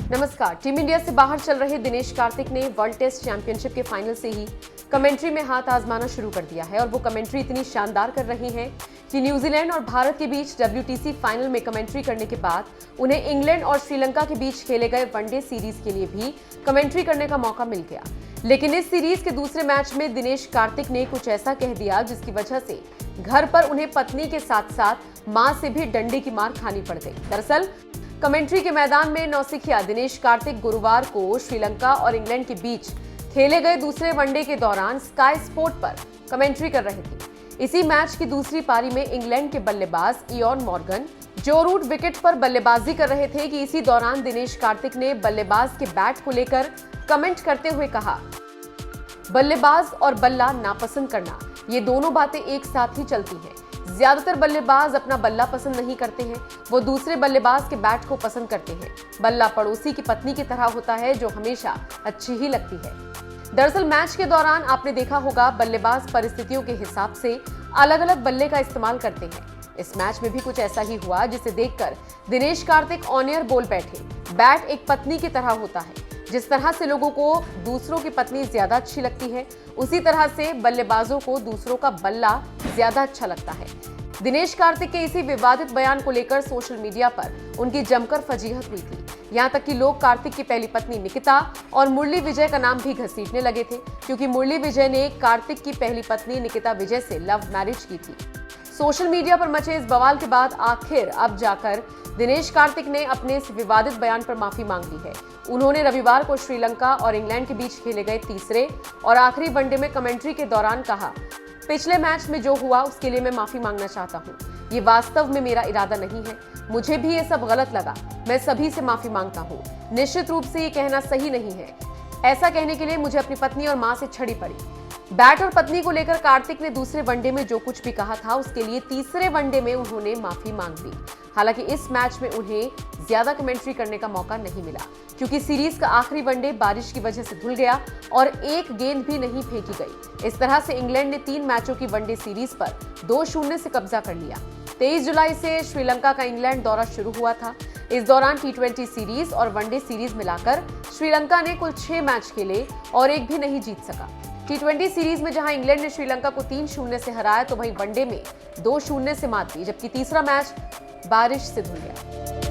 नमस्कार। Team India से बाहर चल रहे दिनेश कार्तिक ने वर्ल्ड टेस्ट चैंपियनशिप के फाइनल से ही कमेंट्री में हाथ आजमाना शुरू कर दिया है और वो कमेंट्री इतनी शानदार कर रही हैं कि न्यूजीलैंड और भारत के बीच WTC फाइनल में कमेंट्री करने के बाद उन्हें इंग्लैंड और श्रीलंका के बीच खेले गए वनडे सीरीज के लिए भी कमेंट्री करने का मौका मिल गया। लेकिन इस सीरीज के दूसरे मैच में दिनेश कार्तिक ने कुछ ऐसा कह दिया जिसकी वजह से घर पर उन्हें पत्नी के साथ साथ मां से भी डंडे की मार खानी पड़ गई। दरअसल कमेंट्री के मैदान में नौसिखिया दिनेश कार्तिक गुरुवार को श्रीलंका और इंग्लैंड के बीच खेले गए दूसरे वनडे के दौरान स्काई स्पोर्ट पर कमेंट्री कर रहे थे। इसी मैच की दूसरी पारी में इंग्लैंड के बल्लेबाज इयॉन मॉर्गन जो रूट विकेट पर बल्लेबाजी कर रहे थे कि इसी दौरान दिनेश कार्तिक ने बल्लेबाज के बैट को लेकर कमेंट करते हुए कहा, बल्लेबाज और बल्ला नापसंद करना, ये दोनों बातें एक साथ ही चलती हैं। ज्यादातर बल्लेबाज अपना बल्ला पसंद नहीं करते हैं, वो दूसरे बल्लेबाज के बैट को पसंद करते हैं। बल्ला पड़ोसी की पत्नी की तरह होता है जो हमेशा अच्छी ही लगती है। दरअसल मैच के दौरान आपने देखा होगा बल्लेबाज परिस्थितियों के हिसाब से अलग अलग बल्ले का इस्तेमाल करते हैं। इस मैच में भी कुछ ऐसा ही हुआ जिसे देखकर दिनेश कार्तिक ऑन एयर बोल बैठे, बैट एक पत्नी की तरह होता है। जिस तरह से लोगों को दूसरों की पत्नी ज्यादा अच्छी लगती है, उसी तरह से बल्लेबाजों को दूसरों का बल्ला ज्यादा अच्छा लगता है। दिनेश कार्तिक के इसी विवादित बयान को लेकर सोशल मीडिया पर उनकी जमकर फजीहत हुई थी। यहाँ तक कि लोग कार्तिक की पहली पत्नी निकिता और मुरली विजय का नाम भी घसीटने लगे थे, क्योंकि मुरली विजय ने कार्तिक की पहली पत्नी निकिता विजय से लव मैरिज की थी। सोशल मीडिया पर मचे इस बवाल के बाद आखिर अब जाकर दिनेश कार्तिक ने अपने इस विवादित बयान पर माफी मांग ली है। उन्होंने रविवार को श्रीलंका और इंग्लैंड के बीच खेले गए तीसरे और आखिरी वनडे में कमेंट्री के दौरान कहा, पिछले मैच में जो हुआ उसके लिए मैं माफी मांगना चाहता हूँ। ये वास्तव में मेरा इरादा नहीं है, मुझे भी ये सब गलत लगा, मैं सभी से माफी मांगता हूँ। निश्चित रूप से ये कहना सही नहीं है। ऐसा कहने के लिए मुझे अपनी पत्नी और मां से छड़ी पड़ी। बैट और पत्नी को लेकर कार्तिक ने दूसरे वनडे में जो कुछ भी कहा था उसके लिए तीसरे वनडे में उन्होंने माफी मांग ली। हालांकि इस मैच में उन्हें ज्यादा कमेंट्री करने का मौका नहीं मिला, क्योंकि सीरीज का आखिरी वनडे बारिश की वजह से धुल गया और एक गेंद भी नहीं फेंकी गई। इस तरह से इंग्लैंड ने 3 मैचों की वनडे सीरीज पर 2-0 से कब्जा कर लिया। 23 जुलाई से श्रीलंका का इंग्लैंड दौरा शुरू हुआ था। इस दौरान T20 सीरीज और वनडे सीरीज मिलाकर श्रीलंका ने कुल 6 मैच खेले और एक भी नहीं जीत सका। T20 सीरीज में जहां इंग्लैंड ने श्रीलंका को 3-0 से हराया, तो वहीं वनडे में 2-0 से मात दी, जबकि तीसरा मैच बारिश से धुल गया।